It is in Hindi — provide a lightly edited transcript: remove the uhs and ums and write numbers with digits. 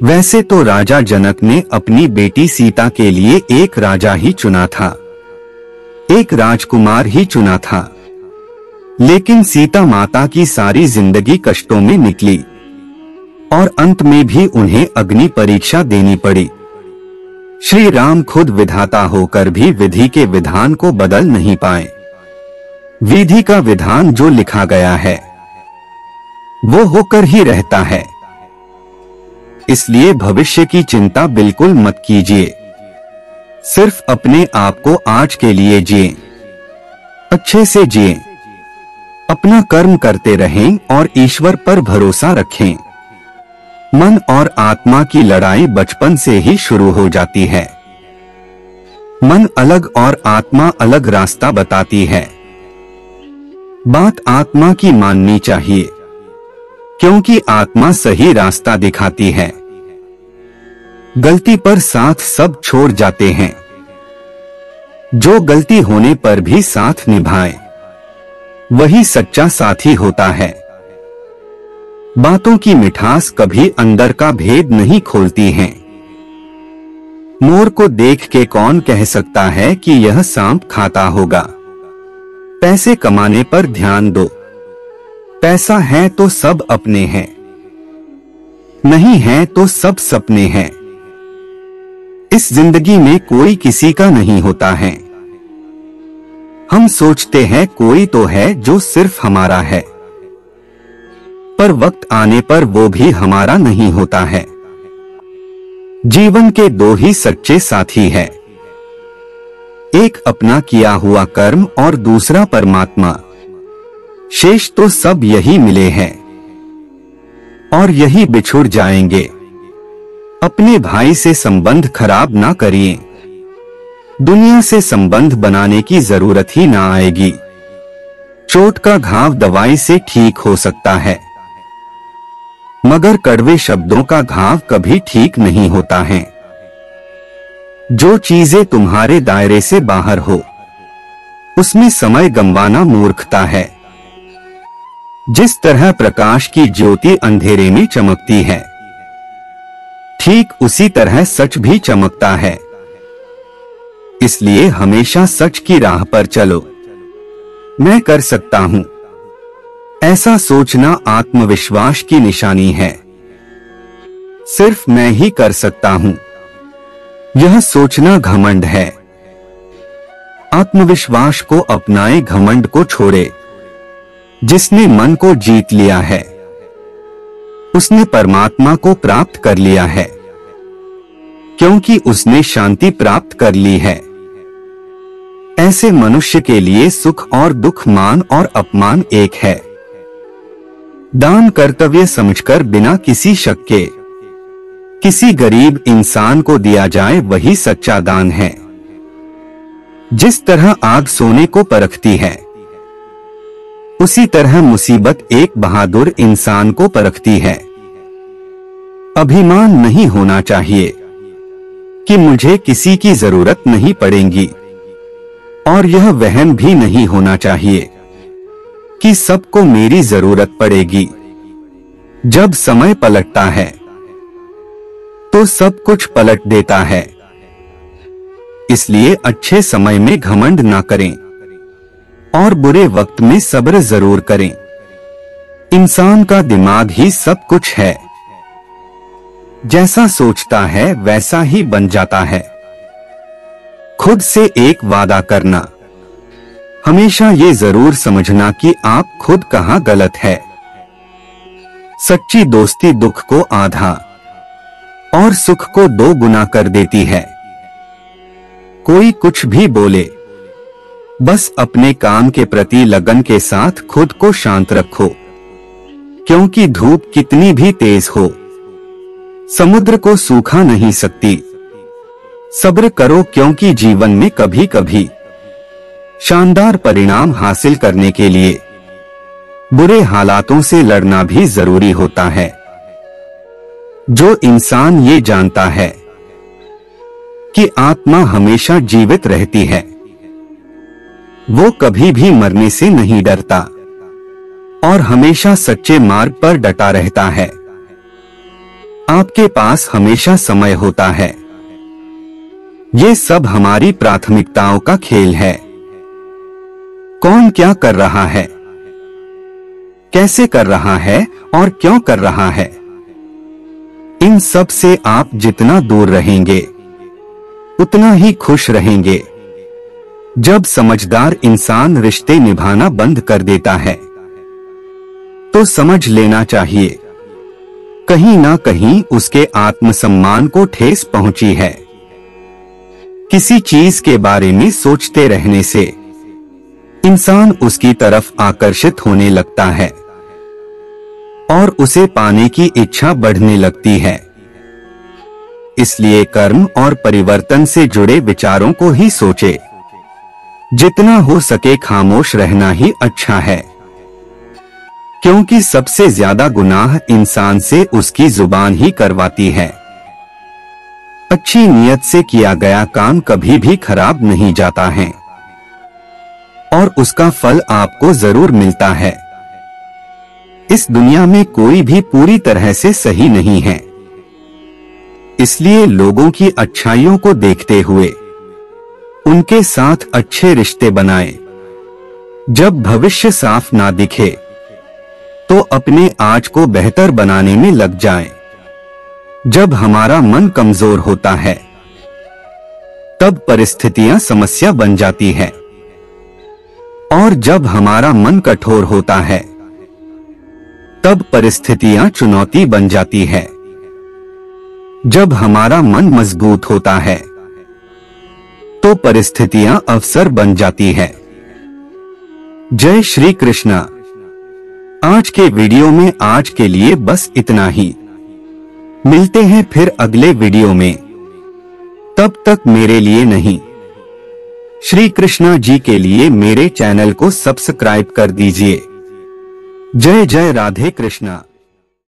वैसे तो राजा जनक ने अपनी बेटी सीता के लिए एक राजा ही चुना था, एक राजकुमार ही चुना था, लेकिन सीता माता की सारी जिंदगी कष्टों में निकली और अंत में भी उन्हें अग्नि परीक्षा देनी पड़ी। श्री राम खुद विधाता होकर भी विधि के विधान को बदल नहीं पाए। विधि का विधान जो लिखा गया है वो होकर ही रहता है, इसलिए भविष्य की चिंता बिल्कुल मत कीजिए। सिर्फ अपने आप को आज के लिए जिए, अच्छे से जिए, अपना कर्म करते रहें और ईश्वर पर भरोसा रखें। मन और आत्मा की लड़ाई बचपन से ही शुरू हो जाती है। मन अलग और आत्मा अलग रास्ता बताती है। बात आत्मा की माननी चाहिए, क्योंकि आत्मा सही रास्ता दिखाती है। गलती पर साथ सब छोड़ जाते हैं, जो गलती होने पर भी साथ निभाए वही सच्चा साथी होता है। बातों की मिठास कभी अंदर का भेद नहीं खोलती हैं। मोर को देख के कौन कह सकता है कि यह सांप खाता होगा। पैसे कमाने पर ध्यान दो, पैसा है तो सब अपने हैं, नहीं है तो सब सपने हैं। इस जिंदगी में कोई किसी का नहीं होता है। हम सोचते हैं कोई तो है जो सिर्फ हमारा है, पर वक्त आने पर वो भी हमारा नहीं होता है। जीवन के दो ही सच्चे साथी है, एक अपना किया हुआ कर्म और दूसरा परमात्मा। शेष तो सब यही मिले हैं और यही बिछुड़ जाएंगे। अपने भाई से संबंध खराब ना करिए, दुनिया से संबंध बनाने की जरूरत ही ना आएगी। चोट का घाव दवाई से ठीक हो सकता है, मगर कड़वे शब्दों का घाव कभी ठीक नहीं होता है। जो चीजें तुम्हारे दायरे से बाहर हो उसमें समय गंवाना मूर्खता है। जिस तरह प्रकाश की ज्योति अंधेरे में चमकती है, ठीक उसी तरह सच भी चमकता है। इसलिए हमेशा सच की राह पर चलो। मैं कर सकता हूं, ऐसा सोचना आत्मविश्वास की निशानी है। सिर्फ मैं ही कर सकता हूं, यह सोचना घमंड है। आत्मविश्वास को अपनाए, घमंड को छोड़े। जिसने मन को जीत लिया है उसने परमात्मा को प्राप्त कर लिया है, क्योंकि उसने शांति प्राप्त कर ली है। ऐसे मनुष्य के लिए सुख और दुख, मान और अपमान एक है। दान कर्तव्य समझकर बिना किसी शक के किसी गरीब इंसान को दिया जाए वही सच्चा दान है। जिस तरह आग सोने को परखती है, उसी तरह मुसीबत एक बहादुर इंसान को परखती है। अभिमान नहीं होना चाहिए कि मुझे किसी की जरूरत नहीं पड़ेगी, और यह वहम भी नहीं होना चाहिए कि सबको मेरी जरूरत पड़ेगी। जब समय पलटता है तो सब कुछ पलट देता है। इसलिए अच्छे समय में घमंड ना करें और बुरे वक्त में सब्र जरूर करें। इंसान का दिमाग ही सब कुछ है, जैसा सोचता है वैसा ही बन जाता है। खुद से एक वादा करना, हमेशा ये जरूर समझना कि आप खुद कहां गलत है। सच्ची दोस्ती दुख को आधा और सुख को 2 गुना कर देती है। कोई कुछ भी बोले, बस अपने काम के प्रति लगन के साथ खुद को शांत रखो, क्योंकि धूप कितनी भी तेज हो समुद्र को सूखा नहीं सकती। सब्र करो, क्योंकि जीवन में कभी कभी शानदार परिणाम हासिल करने के लिए बुरे हालातों से लड़ना भी जरूरी होता है। जो इंसान ये जानता है कि आत्मा हमेशा जीवित रहती है, वो कभी भी मरने से नहीं डरता और हमेशा सच्चे मार्ग पर डटा रहता है। आपके पास हमेशा समय होता है। ये सब हमारी प्राथमिकताओं का खेल है। कौन क्या कर रहा है, कैसे कर रहा है और क्यों कर रहा है, इन सब से आप जितना दूर रहेंगे उतना ही खुश रहेंगे। जब समझदार इंसान रिश्ते निभाना बंद कर देता है तो समझ लेना चाहिए कहीं ना कहीं उसके आत्मसम्मान को ठेस पहुंची है। किसी चीज के बारे में सोचते रहने से इंसान उसकी तरफ आकर्षित होने लगता है और उसे पाने की इच्छा बढ़ने लगती है। इसलिए कर्म और परिवर्तन से जुड़े विचारों को ही सोचे। जितना हो सके खामोश रहना ही अच्छा है, क्योंकि सबसे ज्यादा गुनाह इंसान से उसकी जुबान ही करवाती है। अच्छी नीयत से किया गया काम कभी भी खराब नहीं जाता है और उसका फल आपको जरूर मिलता है। इस दुनिया में कोई भी पूरी तरह से सही नहीं है, इसलिए लोगों की अच्छाइयों को देखते हुए उनके साथ अच्छे रिश्ते बनाएं। जब भविष्य साफ ना दिखे तो अपने आज को बेहतर बनाने में लग जाएं। जब हमारा मन कमजोर होता है तब परिस्थितियां समस्या बन जाती है और जब हमारा मन कठोर होता है तब परिस्थितियां चुनौती बन जाती है। जब हमारा मन मजबूत होता है तो परिस्थितियां अवसर बन जाती है। जय श्री कृष्णा। आज के वीडियो में आज के लिए बस इतना ही। मिलते हैं फिर अगले वीडियो में। तब तक मेरे लिए नहीं, श्री कृष्णा जी के लिए मेरे चैनल को सब्सक्राइब कर दीजिए। जय जय राधे कृष्णा।